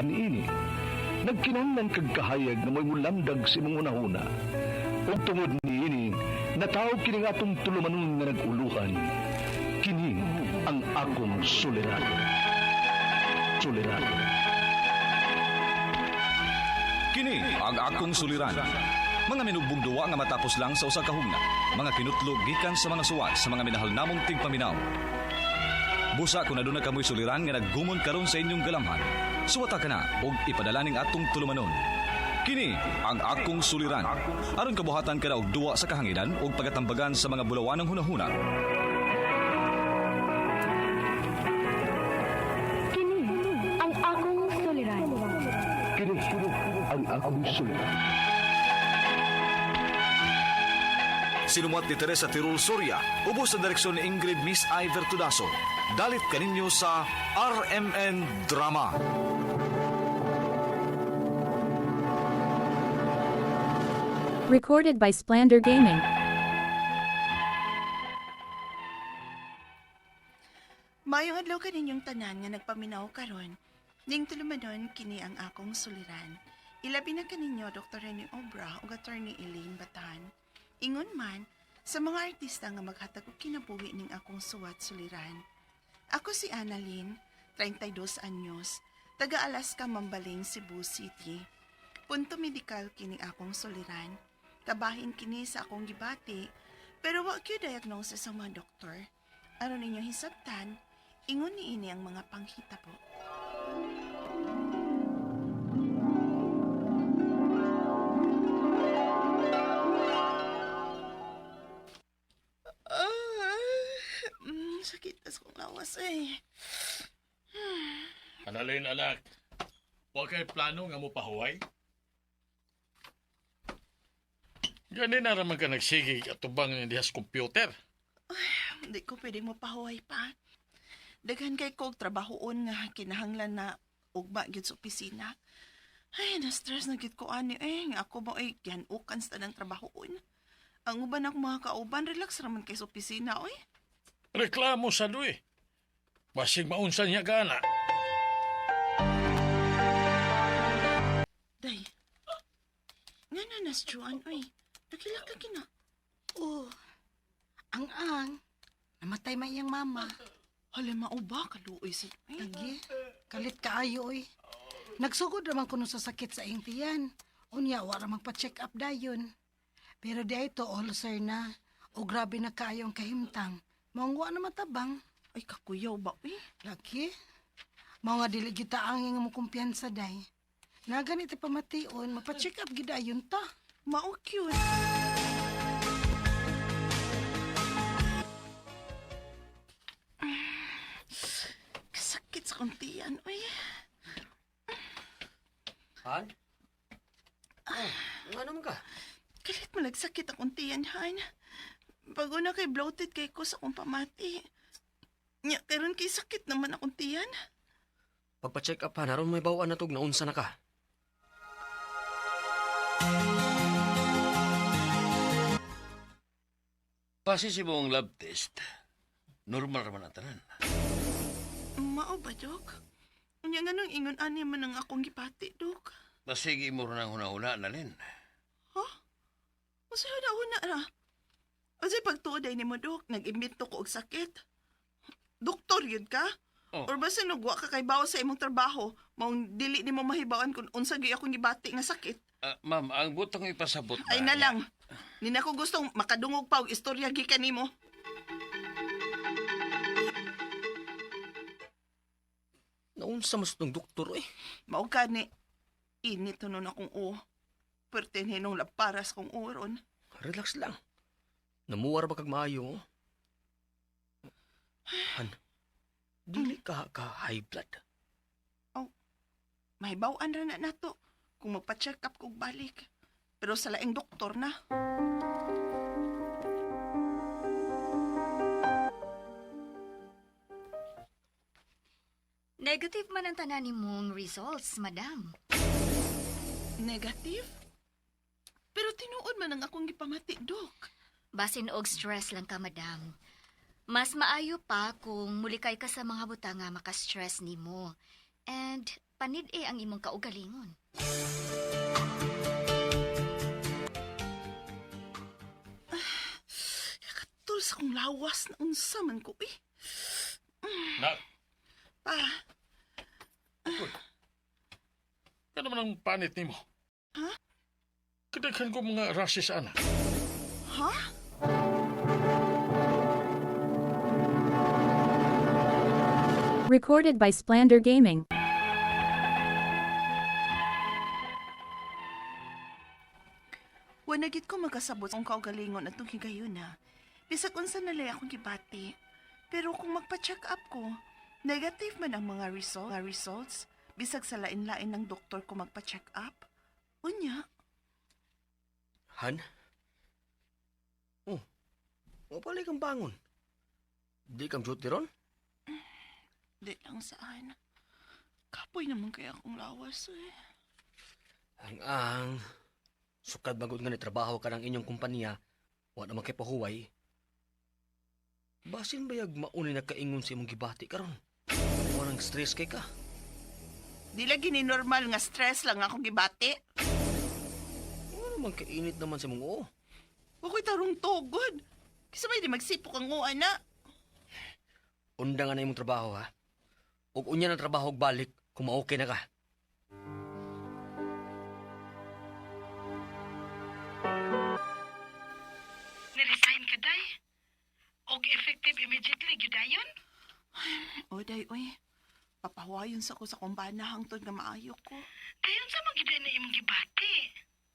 suliran ini. Nagkinahanglan kag kahayag na may mulamdag si mong unahuna. Ug tungod niini, natawag kini nga atong tulumanon nga naguluhan. Kini ang akong suliran. Suliran. Kini ang akong suliran. Mga minugbong duwa nga matapos lang sa usa ka hugna. Mga kinutlog gikan sa mga suwat sa mga minahal namong tigpaminaw. Busa kung aduna kamoy suliran nga naggumon karon sa inyong galamhan. Suwata ka na og ipadala ning atong tulumanon. Kini ang akong suliran. Aron kabuhatan ka na og duwa sa kahanginan og pagatambagan sa mga bulawanong hunahuna. Kini ang akong suliran. Kini ang akong suliran. Sinumat ni Teresa Tirul Soria, ubos sa direksyon ni Ingrid Miss Iver Tudaso. Dalit kaninyo sa RMN Drama. Recorded by Splander Gaming. Mayong adlaw kaninyong tanan nga nagpaminaw karon. Ning tulumanon kini ang akong suliran. Ilabi na kaninyo Dr. Rene Obra ug Attorney Elaine Batan. Ingon man sa mga artista nga maghatag og kinabuhi ning akong suwat suliran. Ako si Annalyn, 32 anyos, taga Alaska, Mambaling, Cebu City. Punto medikal kini akong suliran. Kabahin kini sa akong gibati, pero wa gyud diagnosis sa mga doktor. Aron ninyo hisabtan, ingon niini ang mga panghitabo. Sakit as kong lawas eh. Annalyn, anak. Huwag kayo plano nga mo pahuway. Gani na raman ka nagsigig at tubang ng dihas computer. Hindi ko pwede mo pahuway pa. Daghan kay kog trabahoon nga kinahanglan na ugba gyud sa opisina. Ay, na-stress na gyud ko ani nga ako mo ay gihanukan sa tanang trabahoon. Ang uban ako mga kauban, relax raman kay sa opisina, oy. Reklamo sa doy. Basig maunsan niya gana. Day, nga na nasjuan, oy. Laki-laki na. Oh, ang namatay man iyang mama. Hala, mauba, kaluoy sa... Lagi, kalit kaayo oy. Nagsugod raman kuno sa sakit sa iyang tiyan. Unya, wala magpa-check up dayon. Pero di ito, ulcer na. O grabe na kaayo ang kahimtang. Mangwa na matabang. Ay, kakuyaw ba, oy? Lagi, mga dili kita ang nga mo kumpiyansa day. Na ganito pamation, mapa-check up gidayon ta. Mao cute. Kasakit sa kuntian, oy. Han? Ano naman ka? Kalit mo nagsakit ang kuntian, Han. Bago na kay bloated kay ko sa kong pamati. Nya, karon kay sakit naman ang kuntian. Pagpa-check up ha, naroon may bawaan na tog, naunsa na ka. Pasi si mong lab test. Normal raman ang tanan. Mao ba, Dok? Unya nga nang ingon ani man ang akong gipati, Dok. Basig mo rin ang huna-huna, Annalyn. Ha? Masa huna-huna ra? Kasi pagtuod ay ni mo, Dok, nag-imbento ko og sakit. Doktor yun ka? Oh. Or basta nagwa ka kay bawa sa imong trabaho, maong dili ni mo mahibawan kung unsa gyud akong gibati nga sakit. Ma'am, ang butang ipasabot ba? Ay na lang. Ni na ko gustong makadungog pa og istorya gikan nimo. Naunsa mas itong doktor eh. Mao gani. Init nun akong o. Perten hinong laparas kong uron. Relax lang. Namuwar ba kag maayo? Han, dili ka high blood. Mahibawaan ra na nato kung magpa-check up kog balik. Pero sa laing doktor na. Negative man ang tanan nimong results, madam. Negative? Pero tinuod man ang akong gipamati, Dok. Basin og stress lang ka, madam. Mas maayo pa kung mulikay ka sa mga butang nga maka-stress nimo. And panid ang imong kaugalingon. Katul sa kong lawas na unsa man ko eh. Nak, Pa, ano man ang panit nimo? Ha? Kadaghan ko mga rashes ana. ha? Recorded by Splander Gaming. Wanagit ko magkasabot kung kaugalingon at higayon na. Bisag unsa nalay akong gibati. Pero kung magpa-check up ko, negative man ang mga results, bisag sa lain-lain ng doktor ko magpa-check up. Unya, Han? Oh, mapalay kang bangon. Di kang duty ron? di lang saan. Kapoy naman kaya akong lawas eh. Ang sukad magod nga ni trabaho ka ng inyong kumpanya, wa naman kay pahuway. Basin bayag mauni na kaingon sa imong gibati karon. Walang stress kay ka. Di lagi ni normal nga stress lang akong gibati. Ano naman kainit naman sa imong oo. Wako'y tarong tugod. Kasi may di magsipok ang uwan na. Unda nga na imong trabaho ha. Ug unya ng trabaho og balik kung ma-okay na ka. Niresign ka, day? Og effective immediately, gyudayon? O day, oy. Papahuayon sa ko sa kumbana hangtod nga maayo ko. Dayon sa mga gyuday na imong gibati.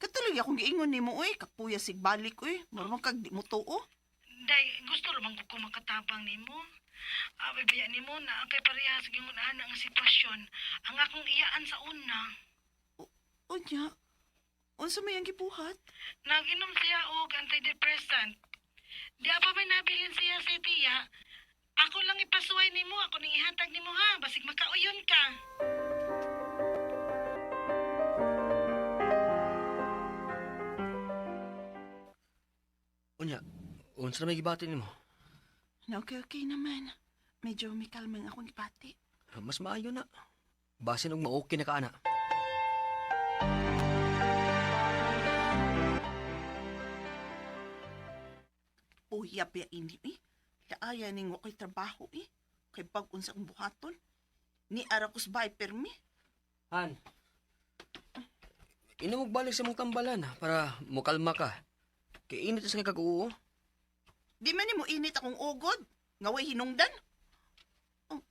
Katuloy akong giingon ni mo, oy. Kapuya sig balik, oy. Marumang kag di mo tuo. Day, gusto naman ko makatabang nimo. Away baya nimo na ang kay parehas gingunahan ang sitwasyon. Ang akong iyaan sa una. Unya, unsa may ang gibuhat? Nag-inom siya og antidepressant. Di pa may nabilin siya si tiya. Ako lang ipasuway nimo, ako ning ihatag nimo ha, basig makauyon ka. Unya, unsa na may gibati nimo? Na okay naman. Medyo may kalma nga akong gibati. Mas maayo na. Basin og ma-okay na ka ana. Uyab ya ini, eh. Kaaya ning wa ko'y trabaho, eh. Kay pag unsa akong buhaton. Ni arakos bay permi. Han. Ina mo balik sa mong tambalan ha, para mokalma ka. Kay init sa nga kag-uo. Di man ni mo init akong ugod. Nga way hinungdan. Oh.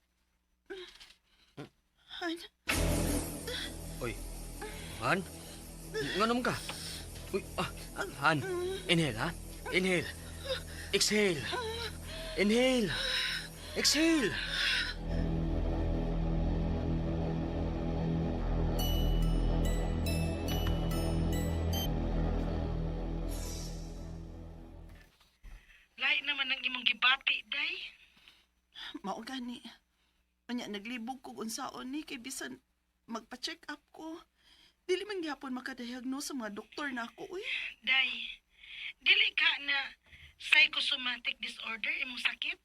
Han, Oy. Han? Nganom ka? Uy, Han. Inhale, ha? Inhale. Exhale. Inhale. Exhale. Lahi naman ang imong gibati, day. mao gani. Unya naglibog ko unsaon ni kay bisan magpa-check up ko. Dili man gyapon makadiagnose sa mga doktor na ako, uy. Day, dili ka na psychosomatic disorder imong sakit?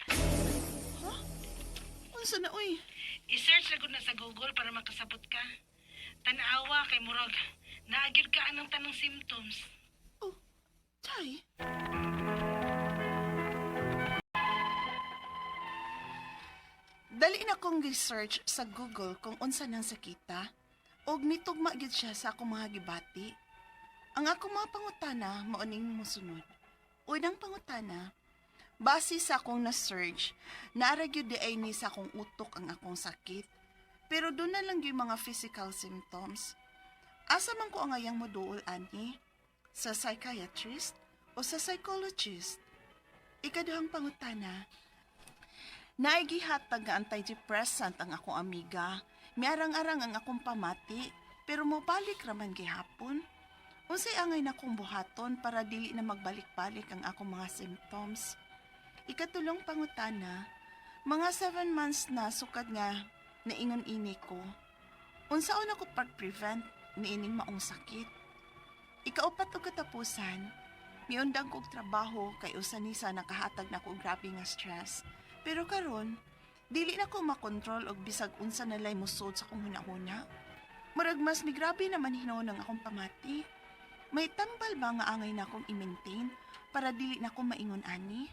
Unsa na, uy? I-search na gud na sa Google para makasabot ka. Tanawa kay murag naagid ka anang tanang symptoms. Oh, Chay. Dali na kong research sa Google kung unsa nang sakita og mitugma gid siya sa akong mga gibati. Ang akong mga pangutana maoning mosunod. Unang pangutana, base sa akong na-search, naara gyud di ay ni sa akong utok ang akong sakit. Pero doon na lang yung mga physical symptoms. Asa man ko ang ayang moduol ani? Sa psychiatrist o sa psychologist? Ikaduhang pangutana, naigihatag nga antidepressant ang akong amiga. Miarang-arang ang akong pamati, pero mobalik raman gihapon. Unsay angay na kong buhaton para dili na magbalik-balik ang akong mga symptoms. Ikatulong pangutana, mga 7 months na sukad nga naingon ini ko. Unsaon ako pag-prevent niining maong sakit. Ikaupat og katapusan, miundang kog trabaho kay usa ni sa nakahatag na ko grabe nga stress. Pero karon, dili na ko makontrol og bisag unsa nalay musod sa kong hunahuna. Murag mas migrabe naman hinoon ang akong pamati. May tambal ba nga angay na akong i-maintain para dili na akong maingon ani?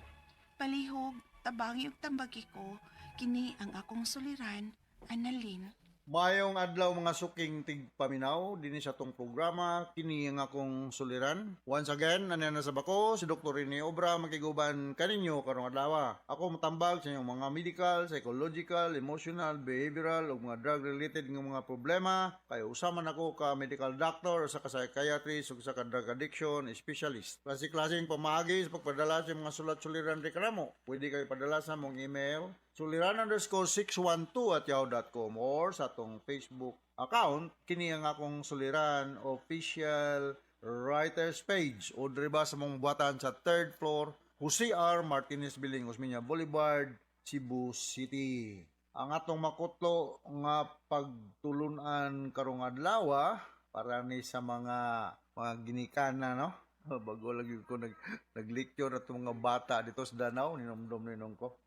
Palihog, tabangi ug tambagi ko, kini ang akong suliran, Annalyn. Mayong adlaw mga suking tigpaminaw dinhi sa tong programa kini ang akong suliran. Once again, ana na sa bako si Dr. Rene Obra makiguban kaninyo karong adlaw. Ako matambag sa inyong mga medical, psychological, emotional, behavioral ug mga drug related nga mga problema. Kay usama ako ka medical doctor sa ka psychiatrist ug sa ka drug addiction specialist. Klase-klaseng pamaagi sa pagpadala sa mga sulat-suliran di kanamo. Pwede kayo padala sa mong email suliran_612@yahoo.com or sa atong Facebook account kini ang akong suliran official writers page o driba sa mong buhatan sa 3rd floor Jose R. Martinez Building, Osmeña Boulevard, Cebu City. Ang atong makutlo nga pagtulunan karong adlaw para ni sa mga ginikana no. Bago lagi ko nag-lecture at mga bata dito sa Danau, ninom ko.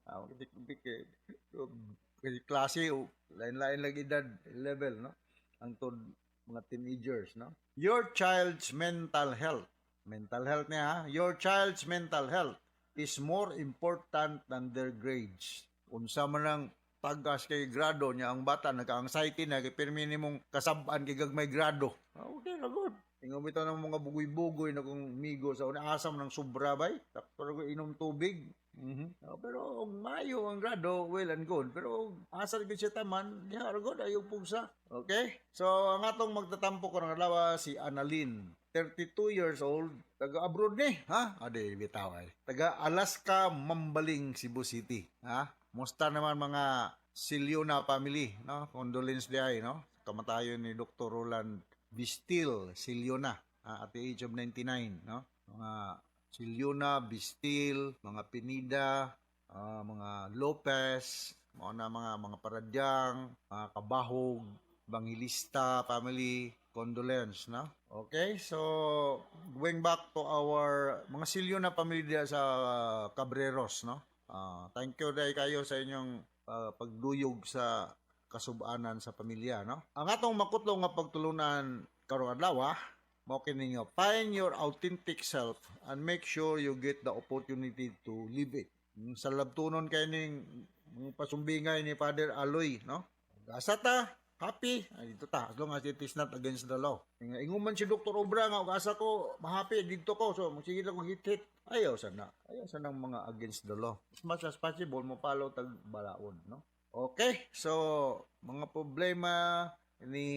Kasi klase, lain-lain lagi edad level, no? Ang mga teenagers, no? Your child's mental health. Mental health niya, your child's mental health is more important than their grades. Unsa man ang tagas kay grado niya, ang bata nagka-anxiety na, kay pirmini mong kasabaan kay gagmay grado. Okay na good. Tingnan bitaw ng mga bugoy-bugoy na kung migo sa asam ng sobra bay. Tapos ko inom tubig. Pero mayo ang grado, well and good. Pero asal gid siya taman, diha good ayo pugsa. Okay? So ang atong magtatampo karong adlaw si Annalyn, 32 years old, taga abroad ni, ha? Ade bitaw ay. Taga Alaska, Mambaling, Cebu City, ha? Musta naman mga Silyona family, no? Condolence di ay, no? Kamatayon ni Dr. Roland Bistil Silyona at the age of 99, no? Mga Silyona, Bistil, mga Pinida, mga Lopez, mga Paradyang, mga Kabahog, Bangilista family, condolence, no? Okay, so going back to our mga Silyona family diya sa Cabreros, no? Thank you dahil kayo sa inyong pagduyog sa kasubanan sa pamilya, no? Ang atong makutlo nga pagtulunan karong adlaw, mao kini nga find your authentic self and make sure you get the opportunity to live it. Sa labtunon kay ning pasumbingay ni Father Aloy, no? Asa ta? Happy? Ay, dito ta, as long as it is not against the law. Inguman si Dr. Obra nga, asa ko, mahappy, dito ko, so magsige lang kong hit-hit. Ayaw sana ng mga against the law. As much as possible, mo follow tag balaod, no? Okay, so mga problema ni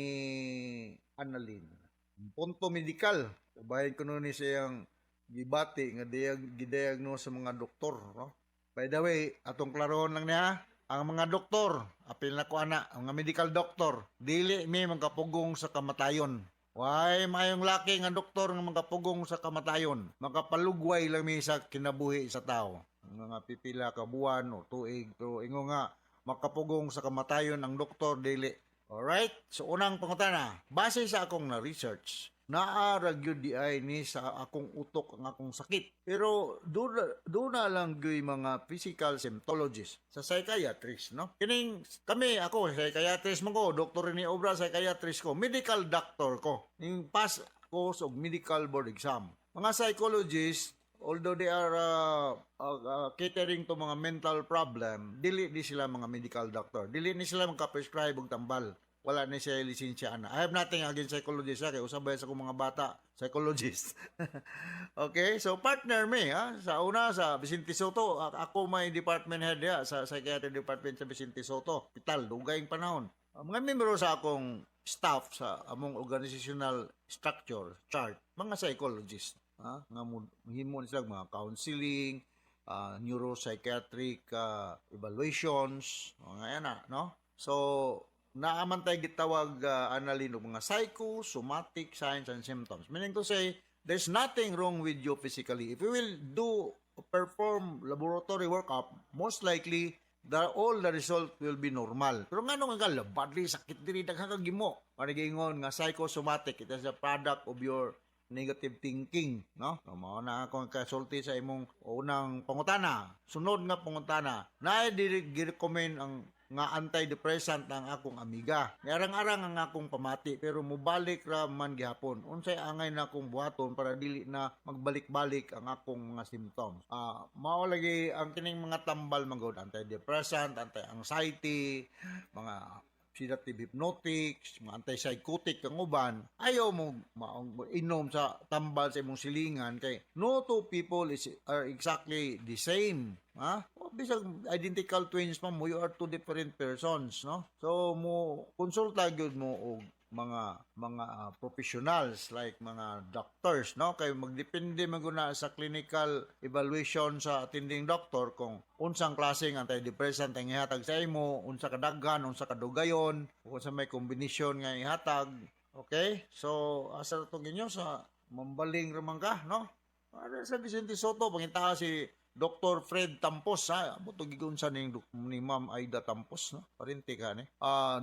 Annalyn. Punto medikal. Ubahin ko nun siyang gibati nga gidiagnose sa mga doktor. No? By the way, atong klaroon lang niya, ang mga doktor, apil na ko ana, ang mga medical doctor, dili may magkapugong sa kamatayon. Why mayong laki nga doktor nga magkapugong sa kamatayon? Makapalugway lang may sa kinabuhi sa tao. Mga pipila ka buwan o tuig, pero ingo nga, makapugong sa kamatayon ang doktor dili. Alright? So unang pangutana, base sa akong na-research, naarag yun di ay ni sa akong utok ang akong sakit. Pero doon na lang gyud mga physical symptologists sa psychiatrist, no? Ako psychiatrist mo ko, Dr. Rene Obra psychiatrist ko, medical doctor ko. Yung pass course of medical board exam. Mga psychologists, although they are catering to mga mental problem, dili ni sila mga medical doctor. Dili ni sila magka-prescribe og tambal. Wala ni siya lisensya na. I have nothing against psychologist, kay usabay sa mga bata, psychologist. Okay, so partner me, ha? Sa una sa Vicente Soto, ako may department head sa psychiatry department sa Vicente Soto. Hospital, dugayng panahon. Mga membro sa akong staff sa among organizational structure chart, mga psychologist. Nga himo sila mga counseling, neuropsychiatric evaluations, mga yan no? So, naaman tayo gitawag Annalyn mga psychosomatic signs and symptoms. Meaning to say, there's nothing wrong with you physically. If you will perform laboratory workup, most likely, all the result will be normal. Pero nga nung nga badly sakit diri daghang kagimo. Panigingon nga psychosomatic, it is a product of your negative thinking, no? Mao na akong kasulti sa imong unang pangutana. Sunod nga pangutana, na di-recommend ang nga antidepressant ang akong amiga. Arang-arang ang akong pamati pero mubalik ra man gihapon. Unsay angay na akong buhaton para dili na magbalik-balik ang akong mga symptoms. Mao lagi ang kining mga tambal manggod, antidepressant, anti-anxiety, mga sedative hypnotics, mga antipsychotic kang uban, ayaw mo inom sa tambal sa imong silingan kay no two people are exactly the same. Bisag identical twins pa mo, you are two different persons, no? So mo konsulta gyud mo og mga professionals like mga doctors, no? Kay magdepende maguna sa clinical evaluation sa attending doctor kung unsang klaseng antidepressant ang ihatag sa imo, unsa kadaghan, unsa kadugayon, kung sa may kombinasyon nga ihatag. Okay? So asa to ginyo sa mambaling ramang ka, no? Sa Vicente Soto pangintaha si Dr. Fred Tampos, buto gigunsa ni Ma'am Aida Tampos, no? Parente ka ni.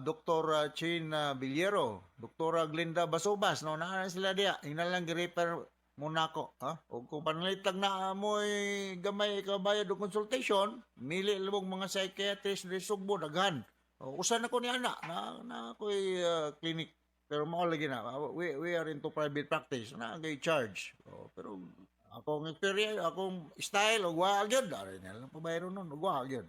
Dr. Chin Villero, Dr. Glenda Basubas, no? Naa sila diya. Hinalang gi-refer muna ko, O kung panalitag na mo'y gamay kabayad o consultation, mili lumog mga psychiatrist di Sugbo, daghan. Usan ako ni ana, na ako'y clinic. Pero mao lagi na, we are into private practice, na gay charge. Pero akong experience, akong style, ugwa agad. Dari na lang pabayro nun, ugwa agad,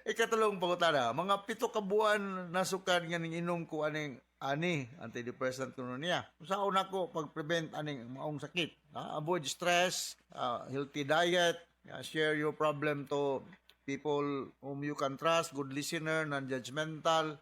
Ikatulong pangutana, mga 7 ka buwan nasukan nga ning inom ko ani antidepressant kuno niya. Usaon ako pag-prevent aning maong sakit. Avoid stress, healthy diet, share your problem to people whom you can trust, good listener, non-judgmental,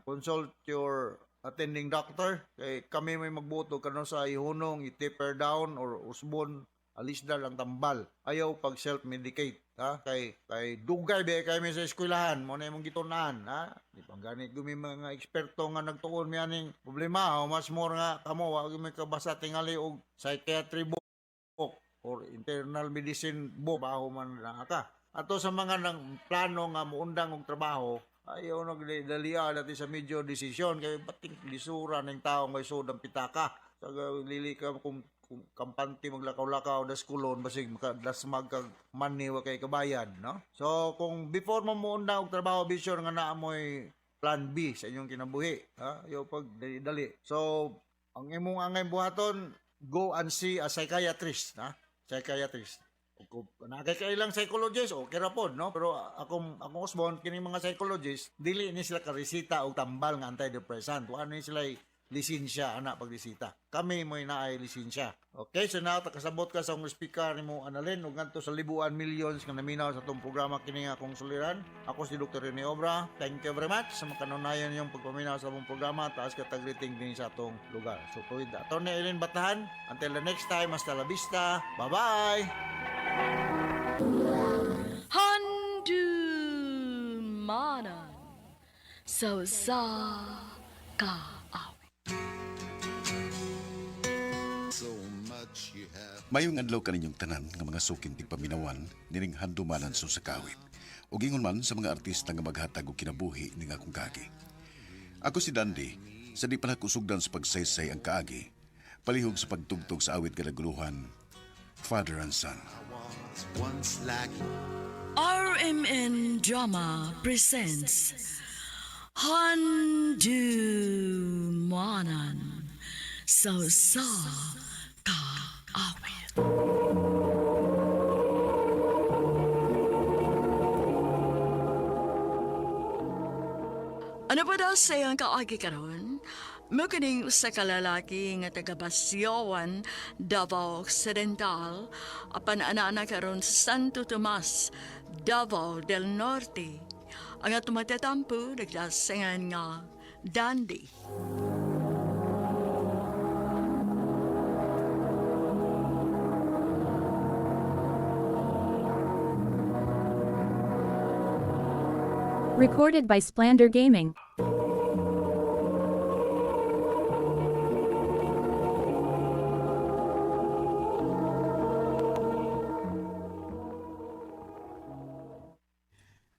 consult your attending doctor. Kay kami may magbuto kano sa ihunong, i-taper down or usbon, alisda lang tambal. Ayaw pag self-medicate, kay dugay be kay mi sa eskwelahan, mo na imong gitunan, Di pang gani gumi mga eksperto nga nagtuon mi aning problema, mas more nga kamo wa gyud may kabasa tingali og psychiatry book or internal medicine book baho man na ka. Ato sa mga nang plano nga muundang og trabaho, ayaw nagdaliya dati sa medyo desisyon kay bating lisura ng tao ngay sudang pitaka. Sa lili ka kung kampante maglakaw-lakaw das kulon basig makadasmag kag money wa kay kabayad, no? So kung before mo muunda og trabaho, be sure nga naa mo'y plan B sa inyong kinabuhi, Ayaw pag dali. So ang imong angay buhaton, go and see a psychiatrist, Psychiatrist. Kung nakakailang psychologist, okay ra pod, no? Pero akong usbon, kining mga psychologist, dili ni sila karesita og tambal nga antidepressant. Wa ni sila lisensya ana paglisita. Kami mo'y naay lisensya. Okay, so now kasabot ka sa akong speaker nimo Annalyn ug ngadto sa libuan millions nga naminaw sa tong programa kini nga akong suliran. Ako si Dr. Rene Obra. Thank you very much sa makanunayan yung pagpaminaw sa akong programa. Taas ka tag-rating din sa atong lugar. So tuwid Atty. Eileen Batahan. Until the next time, hasta la vista. Bye-bye! Handumanan sa ka. Mayong adlaw kaninyong tanan nga mga sukin tigpaminawan nining handumanan sa kawit. Ug ingon man sa mga artista nga maghatag og kinabuhi ning akong kaagi. Ako si Dandy, sa di pa nakusugdan sa pagsaysay ang kaagi, palihog sa pagtugtog sa awit kalaguluhan, Father and Son. RMN Drama presents Handumanan sa ka-awit. Ano ba daw sayang kaagi karon? Mukining sa kalalaki nga taga-Basyawan, Davao Occidental, apan ana karon sa Santo Tomas, Davao del Norte. Ang atumatetampo naglasangan nga Dandy. Recorded by Splander Gaming.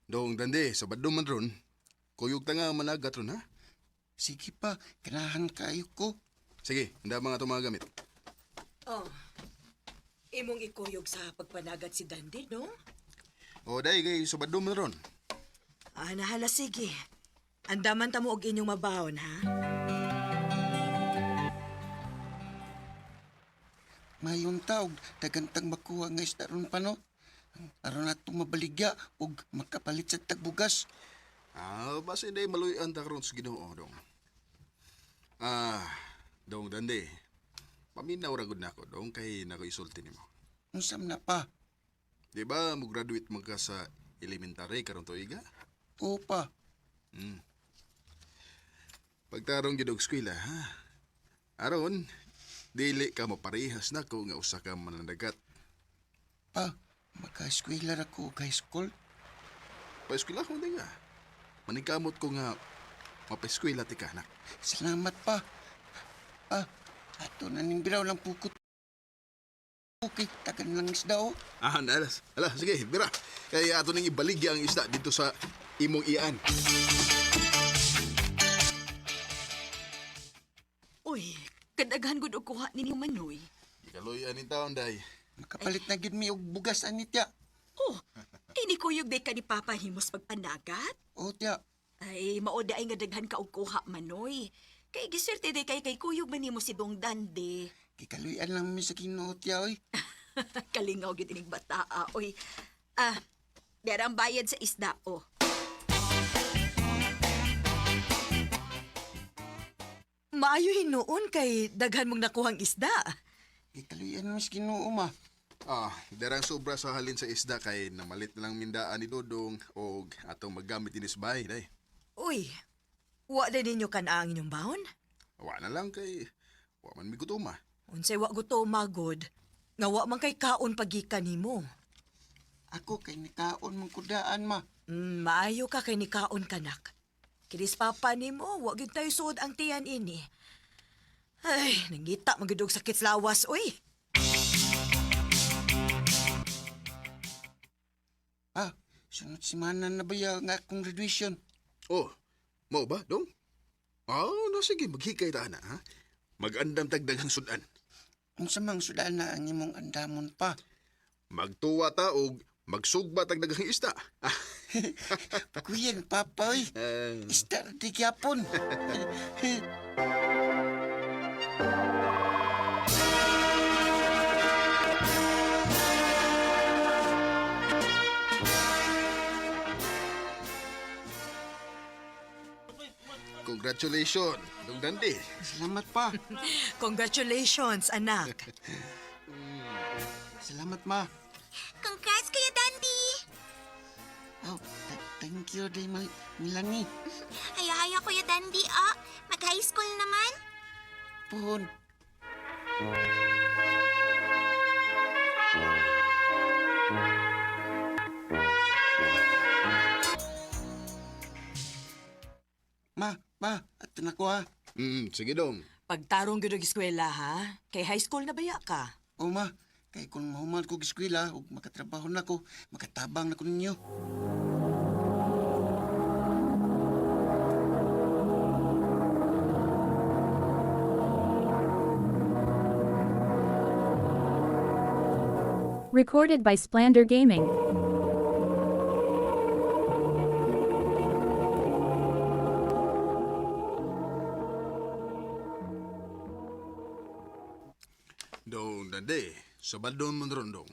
Dong Dande, sabad man ron. Kuyog ta nga managat ron, ha? Sige pa, kanahan kayo ko. Sige, handa mga itong mga gamit. Oh, imong ikuyog sa pagpanagat si Dandy, no? O, dahi kay sabad man ron. Nahala, sige. Andaman ta mo og inyong mabawon, ha? Mayong taog, dagantang makuha nga isda ron pa, no? Aron na itong mabaligya ug makapalit sa tagbugas. Basta hindi maluyan ta karon sa Ginoo, dong. Dong Dandi. Paminaw ra gud nako, dong, kay nako isulti nimo. Unsam na pa? Di ba mo graduate man ka sa elementary karon tuiga? Oo pa. Pagtarong gyud og eskwela, ha? Aron dili ka maparehas nako nga usa ka mananagat. Pa, maka-eskwela ra ko og high school. Pa-eskwela ko nga. Maningkamot ko nga mapa-eskwela ti ka, anak. Salamat pa. Ato na ning biraw lang pukot. Okay, tagan lang isda o. Alas. Sige, bira. Kaya ato nang ibaligya ang isda dito sa imong iyan. Uy, kadaghan gud og kuha ninyo Manoy. Ikaloyan ni taon, day. Makapalit na gid mi og bugas ani tiya. Oh, ini kuyog day ka ni Papa himos pagpanagat? O tiya. Ay, maoda ay nga daghan ka og kuha Manoy. Kay giswerte day kay kuyog man nimo si Dong Dande. Kikaluyan lang mi sa Ginoo tiya oy. Kalingaw gyud ining bataa, oy. Derang bayad sa isda, oh. Maayo hinuon kay daghan mong nakuhang isda. Kikaluyan mi sa Ginoo ma. Derang sobra sa halin sa isda kay namalit na lang mindaan ni Dodong o atong maggamit din sa bahay, day. Uy, wa na ninyo kanaang inyong baon? Wa na lang kay wa man mi gutom. Unsay wa guto magod, nga wa man kay kaon pagikan nimo. Ako kay nikaon mong kudaan ma. Maayo ka kay nikaon kanak. Kinis papa nimo, wa gyud tayo suod ang tiyan ini. Ay, nangita magudog sakit sa lawas, oy. Sunod simana na ba nga akong graduation? Oh, mau ba, Dong? Sige, maghikay ta na, ha? Mag-andam tagdaghang sudan. Unsa mang sudan na ang imong andamon pa? Magtuwa ta og magsugba tagdaghang isda. Kuyen, papa, oy. Isda na di gyapon. Congratulations, Dong Dandi. Salamat pa. Congratulations, anak. Salamat ma. Congrats, Kuya Dandy! Thank you, day Milani. Haya-haya, Kuya Dandy, mag-high school naman. Pun. Ma, ato na ko ha. Sige Dong. Pagtarong gyud og eskwela, ha? Kay high school na baya ka. O ma, kay kung mahuman ko eskwela ug makatrabaho na ko, makatabang na ko ninyo. Recorded by Splander Gaming. Dong Dandi, sabadon man ron, Dong.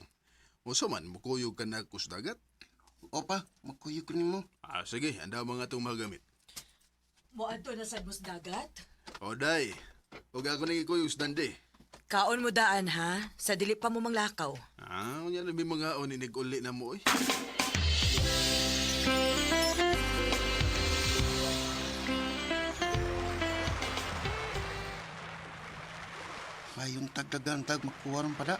Usa man, mukuyog ka na kus dagat? Opa, makuyog ko nimo. Sige, anda mga itong magamit. Moadto na sa bus dagat? Day. Huwag ako nang ikuyog sa Dandi. Kaon mo daan, ha? Sa dili pa mo manglakaw. Unya na may mga oninig uli na mo, Mayong tagdagan tag makuwaron pa da.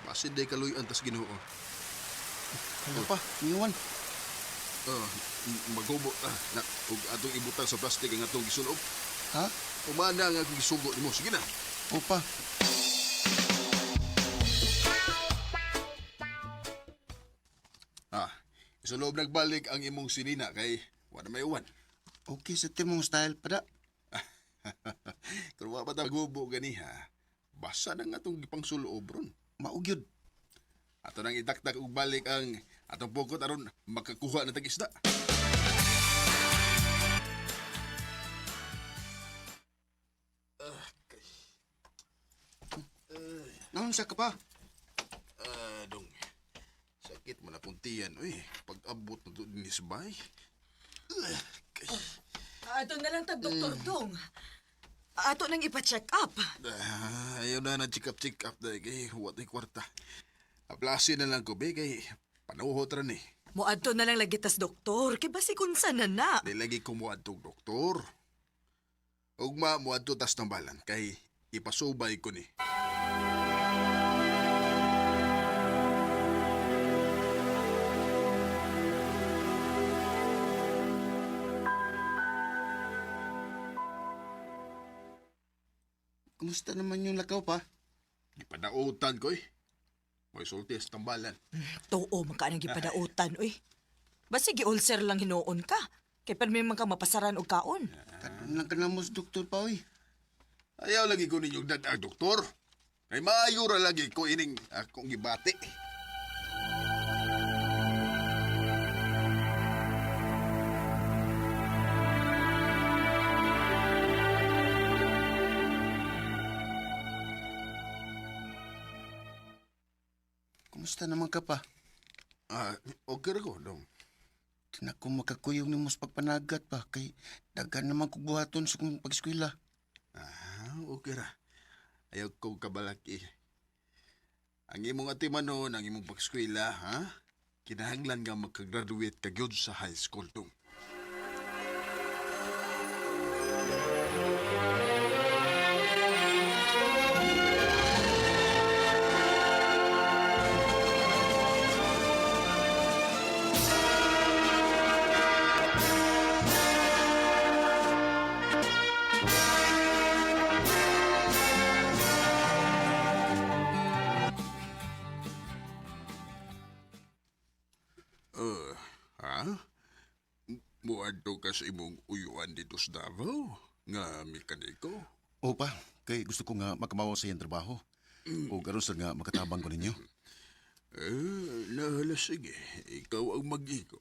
Basid day kaluyan tas Ginoo. Kala pa, niwan. Magubo na ug atong ibutang sa plastic ang atong gisulob. Ha? Umana nga akong gisugo nimo. Sige na. Opa. Isulob nagbalik ang imong sinina kay wala may uwan. Okay sa timong style pa da. Pero wa ba ta gubo ganiha? Basa na nga itong gipang suloob ron. Maugyod. Ato nang itaktak og balik ang Atong pukot aron makakuha na tag-isda. Naunsa ka pa? Dong, sakit mo na puntiyan. Uy, pag-abot na doon ni Sabay. Ato na lang tag doktor dong. Ato nang ipa-check up. Ayaw na check up dahil kay huwat ay kwarta. Aplasin na lang ko, be, kay panuhot rin eh. Muadto na lang lagi tas doktor. Kay basi kung saan na. Di lagi ko muadtog doktor. Ugma muadto tas tambalan, kay ipasubay ko ni. Kumusta naman yung lakaw pa? Ipadautan ko eh. May sulti sa tambalan. Too, makaanang gipadautan, uy. Basi gi-ulcer lang hinuon ka. Kay pa may ka mapasaran og kaon. Karon lang ka na mo sa doktor pa, uy. Ayaw lagi ko ninyong dadag, doktor. Kay maayo ra lagi ko ining akong gibati. Kumusta naman ka pa? Okay ra ko, dong. Tinak ko makakuyog ni mo sa pagpanagat pa, kay dagan naman kong buhaton sa kong pag-eskwela. Okay ra. Ayaw ko kabalaki. Ang imong atimanon, ang imong pag-eskwela, ha? Kinahanglan nga magka-graduate ka gyud sa high school, dong. Muadto ka sa imong uyuan dito sa Davao? Nga mekaniko? Opa, kay gusto ko nga makamawa sa iyang trabaho. O garo sa nga makatabang ko ninyo. Nahala sige. Ikaw ang mag-iko.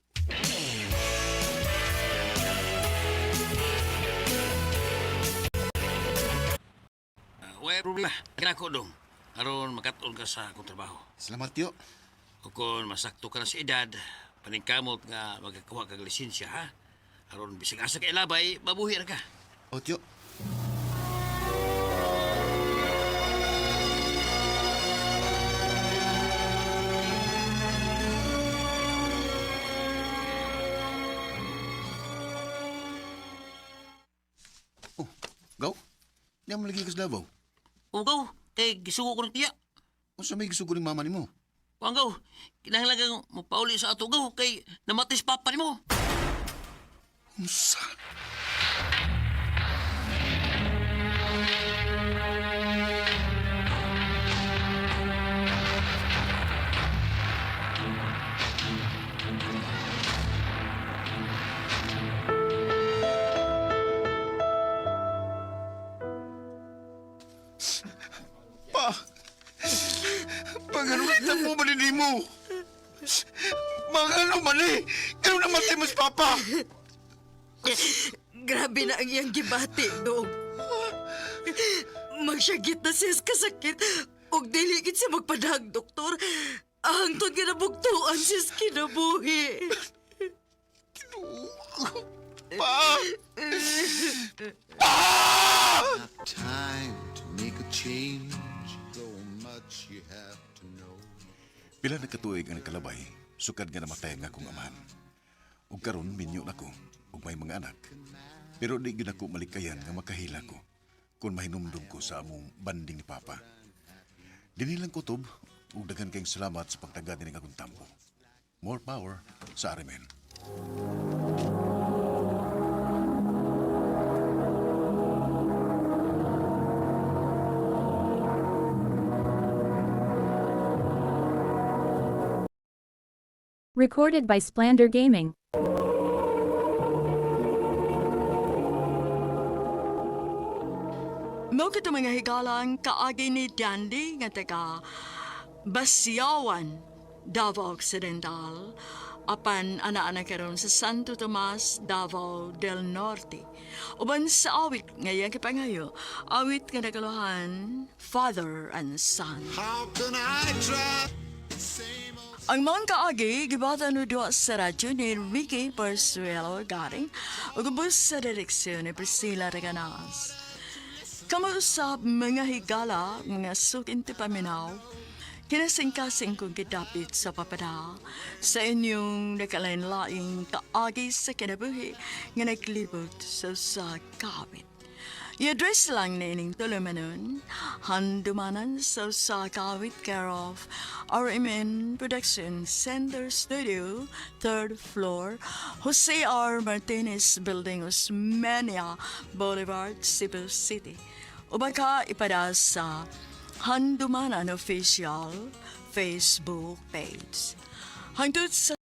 Wala problema. Kinako dong. Aron makatol ka sa akong trabaho. Salamat, tiyo. O kung masakto ka na sa edad, paningkamot nga magkakuha kag lisensya, ha? Aron bisig asa ka ilabay, mabuhi na ka. O, tiyo. Oh, gaw? Diyan mo lagi ka sa Davao. Gaw, kay gisugo ko ng tiya. O sa may gisugo ni mama ni mo? Gaw, kinahanglan kang mapauli sa ato, gaw, kay namatis papa ni mo. Unsa? Pa! Pag-anulitan mo ba ni mo? Mga man eh! Ano namatay mo si Papa? Grabe na ang iyang gibati, dong. Magsyagit na siya sa kasakit. Og diligid siya magpadahag, doktor. Hangtod nga nabugtuan siya sa kinabuhi. Pa! Time to make a change. So much you have to know. Pila na katuig ang kalabay, sukad nga namatay ang akong amahan. Ug karon minyo na ko, ug may mga anak. Pero di gyud ako malikayan nga makahila ko kung mahinumdum ko sa among banding ni Papa. Dinilang kutob, ug daghan kayong salamat sa pagtagad ning akong tampo. More power sa Arimen. Recorded by Splander Gaming. Mo kita mga higalang kaagi ni Dandy nga taga Basyawan, Davao Occidental, apan ana-ana karon sa Santo Tomas, Davao del Norte. Uban sa awit ngayang kipangayo, awit nga nakaluhan, Father and Son. How can I try? Ang mga kaagi, gibata no doon sa radyo ni Ricky Persuelo Garing, o gubos sa direksyon ni Priscilla Reganas. Kamuusap mga higala, mga sukinti paminaw, kinasing-kasing kong kitapit sa papada sa inyong nakalain-laing kaagi sa kinabuhi nga naglibot sa kawit. I-address lang na ining tulumanon, handumanan sa kawit care of RMN Production Center Studio, 3rd floor, Jose R. Martinez Building, Osmeña Boulevard, Cebu City. O baka ipada sa Handumanan Official Facebook page. Hangtod sa